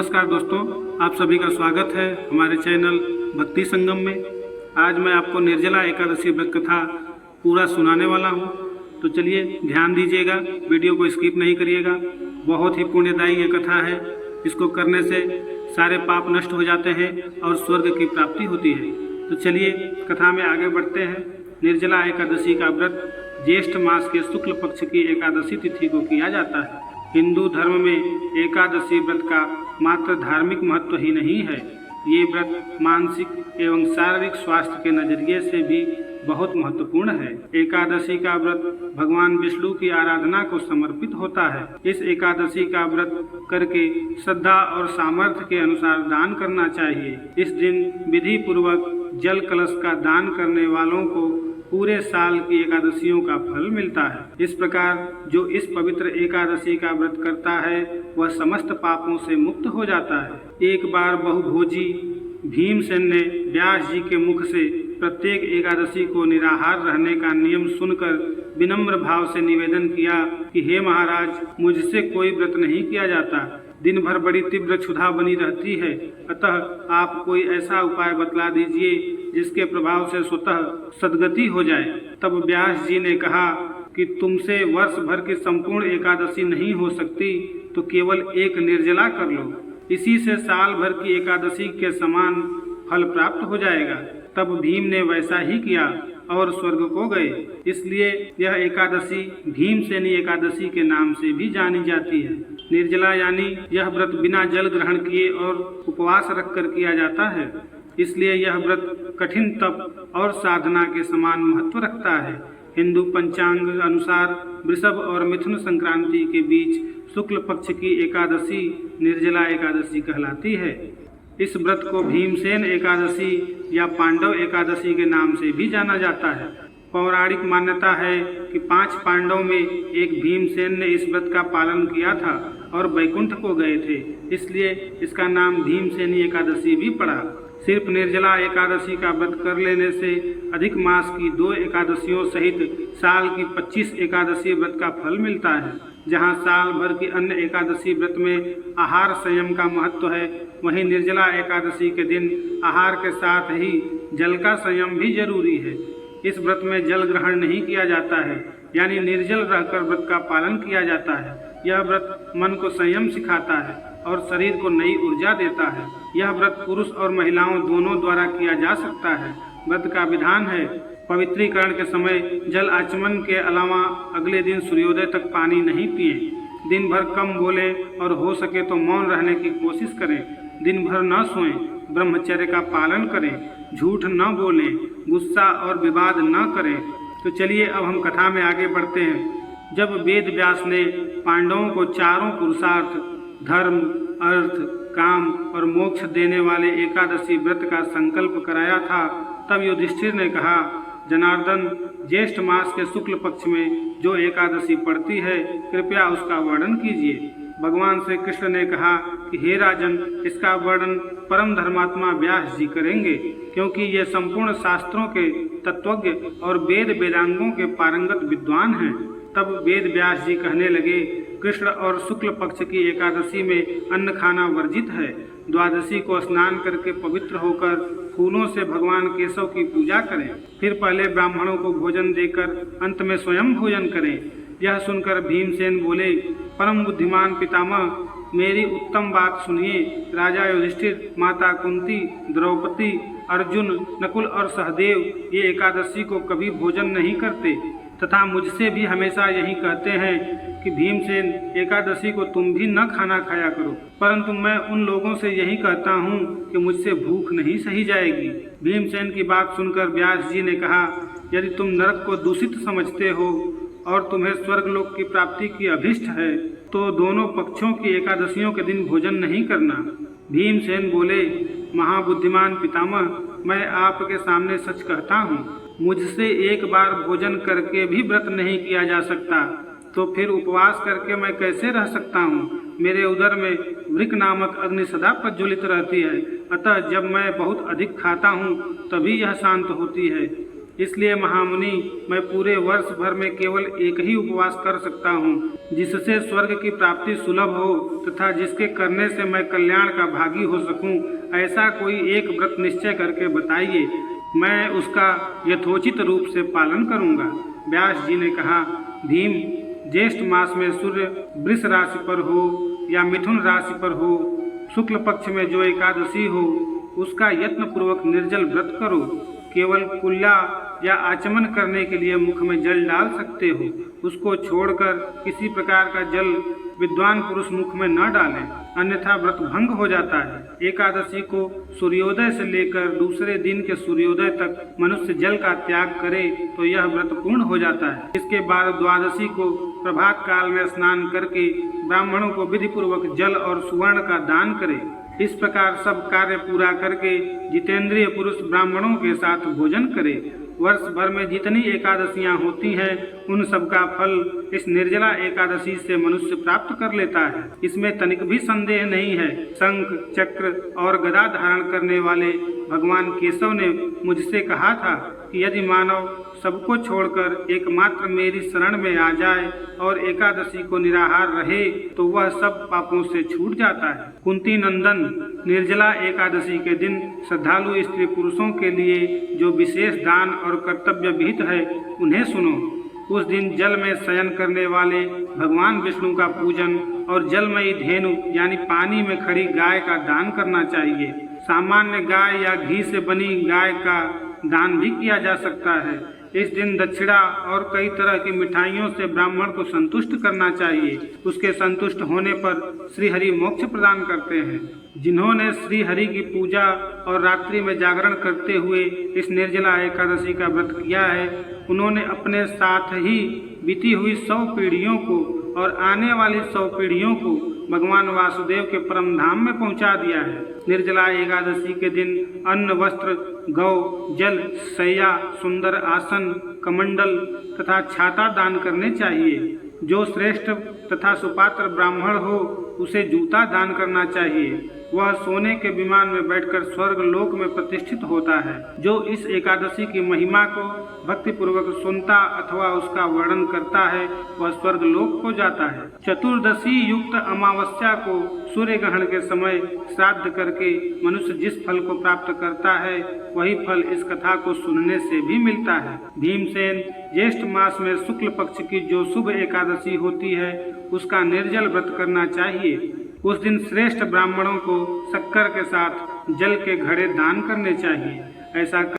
नमस्कार दोस्तों, आप सभी का स्वागत है हमारे चैनल भक्ति संगम में। आज मैं आपको निर्जला एकादशी व्रत कथा पूरा सुनाने वाला हूं, तो चलिए ध्यान दीजिएगा, वीडियो को स्किप नहीं करिएगा। बहुत ही पुण्यदायी ये कथा है। इसको करने से सारे पाप नष्ट हो जाते हैं और स्वर्ग की प्राप्ति होती है। तो चलिए कथा में आगे बढ़ते हैं। निर्जला एकादशी का व्रत ज्येष्ठ मास के शुक्ल पक्ष की एकादशी तिथि को किया जाता है। हिंदू धर्म में एकादशी व्रत का मात्र धार्मिक महत्व ही नहीं है, ये व्रत मानसिक एवं शारीरिक स्वास्थ्य के नजरिए से भी बहुत महत्वपूर्ण है। एकादशी का व्रत भगवान विष्णु की आराधना को समर्पित होता है। इस एकादशी का व्रत करके श्रद्धा और सामर्थ्य के अनुसार दान करना चाहिए। इस दिन विधि पूर्वक जल कलश का दान करने वालों को पूरे साल की एकादशियों का फल मिलता है। इस प्रकार जो इस पवित्र एकादशी का व्रत करता है वह समस्त पापों से मुक्त हो जाता है। एक बार बहुभोजी भीमसेन ने व्यास जी के मुख से प्रत्येक एकादशी को निराहार रहने का नियम सुनकर विनम्र भाव से निवेदन किया कि हे महाराज, मुझसे कोई व्रत नहीं किया जाता। दिन भर बड़ी तीव्र क्षुधा बनी रहती है, अतः आप कोई ऐसा उपाय बतला दीजिए जिसके प्रभाव से स्वतः सद्गति हो जाए। तब व्यास जी ने कहा कि तुमसे वर्ष भर की संपूर्ण एकादशी नहीं हो सकती, तो केवल एक निर्जला कर लो, इसी से साल भर की एकादशी के समान फल प्राप्त हो जाएगा। तब भीम ने वैसा ही किया और स्वर्ग को गए। इसलिए यह एकादशी भीमसेनी एकादशी के नाम से भी जानी जाती है। निर्जला यानी यह व्रत बिना जल ग्रहण किए और उपवास रखकर किया जाता है। इसलिए यह व्रत कठिन तप और साधना के समान महत्व रखता है। हिंदू पंचांग अनुसार वृषभ और मिथुन संक्रांति के बीच शुक्ल पक्ष की एकादशी निर्जला एकादशी कहलाती है। इस व्रत को भीमसेन एकादशी या पांडव एकादशी के नाम से भी जाना जाता है। पौराणिक मान्यता है कि 5 पांडवों में एक भीमसेन ने इस व्रत का पालन किया था और वैकुंठ को गए थे, इसलिए इसका नाम भीमसेनी एकादशी भी पड़ा। सिर्फ निर्जला एकादशी का व्रत कर लेने से अधिक मास की 2 एकादशियों सहित साल की 25 एकादशी व्रत का फल मिलता है। जहाँ साल भर की अन्य एकादशी व्रत में आहार संयम का महत्व है, वहीं निर्जला एकादशी के दिन आहार के साथ ही जल का संयम भी जरूरी है। इस व्रत में जल ग्रहण नहीं किया जाता है, यानी निर्जल रहकर व्रत का पालन किया जाता है। यह व्रत मन को संयम सिखाता है और शरीर को नई ऊर्जा देता है। यह व्रत पुरुष और महिलाओं दोनों द्वारा किया जा सकता है। व्रत का विधान है, पवित्रीकरण के समय जल आचमन के अलावा अगले दिन सूर्योदय तक पानी नहीं पिए। दिन भर कम बोलें और हो सके तो मौन रहने की कोशिश करें। दिन भर न सोएं, ब्रह्मचर्य का पालन करें, झूठ न बोलें, गुस्सा और विवाद न करें। तो चलिए अब हम कथा में आगे बढ़ते हैं। जब वेद व्यास ने पांडवों को चारों पुरुषार्थ धर्म, अर्थ, काम और मोक्ष देने वाले एकादशी व्रत का संकल्प कराया था, तब युधिष्ठिर ने कहा, जनार्दन, ज्येष्ठ मास के शुक्ल पक्ष में जो एकादशी पड़ती है, कृपया उसका वर्णन कीजिए। भगवान श्री कृष्ण ने कहा कि हे राजन, इसका वर्णन परम धर्मात्मा व्यास जी करेंगे, क्योंकि ये संपूर्ण शास्त्रों के तत्वज्ञ और वेद वेदांगों के पारंगत विद्वान हैं। तब वेद व्यास जी कहने लगे, कृष्ण और शुक्ल पक्ष की एकादशी में अन्न खाना वर्जित है। द्वादशी को स्नान करके पवित्र होकर फूलों से भगवान केशव की पूजा करें, फिर पहले ब्राह्मणों को भोजन देकर अंत में स्वयं भोजन करें। यह सुनकर भीमसेन बोले, परम बुद्धिमान पितामह, मेरी उत्तम बात सुनिए। राजा युधिष्ठिर, माता कुंती, द्रौपदी, अर्जुन, नकुल और सहदेव ये एकादशी को कभी भोजन नहीं करते तथा मुझसे भी हमेशा यही कहते हैं कि भीमसेन, एकादशी को तुम भी न खाना खाया करो। परंतु मैं उन लोगों से यही कहता हूँ कि मुझसे भूख नहीं सही जाएगी। भीमसेन की बात सुनकर व्यास जी ने कहा, यदि तुम नरक को दूषित समझते हो और तुम्हें स्वर्गलोक की प्राप्ति की अभिष्ट है, तो दोनों पक्षों की एकादशियों के दिन भोजन नहीं करना। भीमसेन बोले, महाबुद्धिमान पितामह, मैं आपके सामने सच कहता हूँ, मुझसे एक बार भोजन करके भी व्रत नहीं किया जा सकता, तो फिर उपवास करके मैं कैसे रह सकता हूँ। मेरे उदर में वृक नामक अग्नि सदा प्रज्वलित रहती है, अतः जब मैं बहुत अधिक खाता हूँ तभी यह शांत होती है। इसलिए महामुनि, मैं पूरे वर्ष भर में केवल एक ही उपवास कर सकता हूँ, जिससे स्वर्ग की प्राप्ति सुलभ हो तथा जिसके करने से मैं कल्याण का भागी हो सकूं। ऐसा कोई एक व्रत निश्चय करके बताइए, मैं उसका यथोचित रूप से पालन करूँगा। व्यास जी ने कहा, भीम, ज्येष्ठ मास में सूर्य वृष राशि पर हो या मिथुन राशि पर हो, शुक्ल पक्ष में जो एकादशी हो, उसका यत्न पूर्वक निर्जल व्रत करो। केवल कुल्ला या आचमन करने के लिए मुख में जल डाल सकते हो, उसको छोड़कर किसी प्रकार का जल विद्वान पुरुष मुख में न डालें, अन्यथा व्रत भंग हो जाता है। एकादशी को सूर्योदय से लेकर दूसरे दिन के सूर्योदय तक मनुष्य जल का त्याग करे तो यह व्रत पूर्ण हो जाता है। इसके बाद द्वादशी को प्रभात काल में स्नान करके ब्राह्मणों को विधि पूर्वक जल और सुवर्ण का दान करे। इस प्रकार सब कार्य पूरा करके जितेंद्रिय पुरुष ब्राह्मणों के साथ भोजन करे। वर्ष भर में जितनी एकादशियां होती हैं, उन सब का फल इस निर्जला एकादशी से मनुष्य प्राप्त कर लेता है। इसमें तनिक भी संदेह नहीं है। शंख, चक्र और गदा धारण करने वाले भगवान केशव ने मुझसे कहा था कि यदि मानव सबको छोड़कर एकमात्र मेरी शरण में आ जाए और एकादशी को निराहार रहे तो वह सब पापों से छूट जाता है। कुंती नंदन, निर्जला एकादशी के दिन श्रद्धालु स्त्री पुरुषों के लिए जो विशेष दान और कर्तव्य विहित है, उन्हें सुनो। उस दिन जल में शयन करने वाले भगवान विष्णु का पूजन और जलमयी धेनु यानी पानी में खड़ी गाय का दान करना चाहिए। सामान्य गाय या घी से बनी गाय का दान भी किया जा सकता है। इस दिन दक्षिणा और कई तरह की मिठाइयों से ब्राह्मण को संतुष्ट करना चाहिए। उसके संतुष्ट होने पर श्री हरि मोक्ष प्रदान करते हैं। जिन्होंने श्री हरि की पूजा और रात्रि में जागरण करते हुए इस निर्जला एकादशी का व्रत किया है, उन्होंने अपने साथ ही बीती हुई 100 पीढ़ियों को और आने वाली 100 पीढ़ियों को भगवान वासुदेव के परम धाम में पहुंचा दिया है। निर्जला एकादशी के दिन अन्न, वस्त्र, गौ, जल, शैया, सुंदर आसन, कमंडल तथा छाता दान करने चाहिए। जो श्रेष्ठ तथा सुपात्र ब्राह्मण हो, उसे जूता दान करना चाहिए। वह सोने के विमान में बैठकर स्वर्ग लोक में प्रतिष्ठित होता है। जो इस एकादशी की महिमा को भक्ति पूर्वक सुनता अथवा उसका वर्णन करता है, वह स्वर्ग लोक को जाता है। चतुर्दशी युक्त अमावस्या को सूर्य ग्रहण के समय श्राद्ध करके मनुष्य जिस फल को प्राप्त करता है, वही फल इस कथा को सुनने से भी मिलता है। भीमसेन, ज्येष्ठ मास में शुक्ल पक्ष की जो शुभ एकादशी होती है, उसका निर्जल व्रत करना चाहिए। उस दिन श्रेष्ठ ब्राह्मणों को शक्कर के साथ जल के घड़े दान करने चाहिए। ऐसा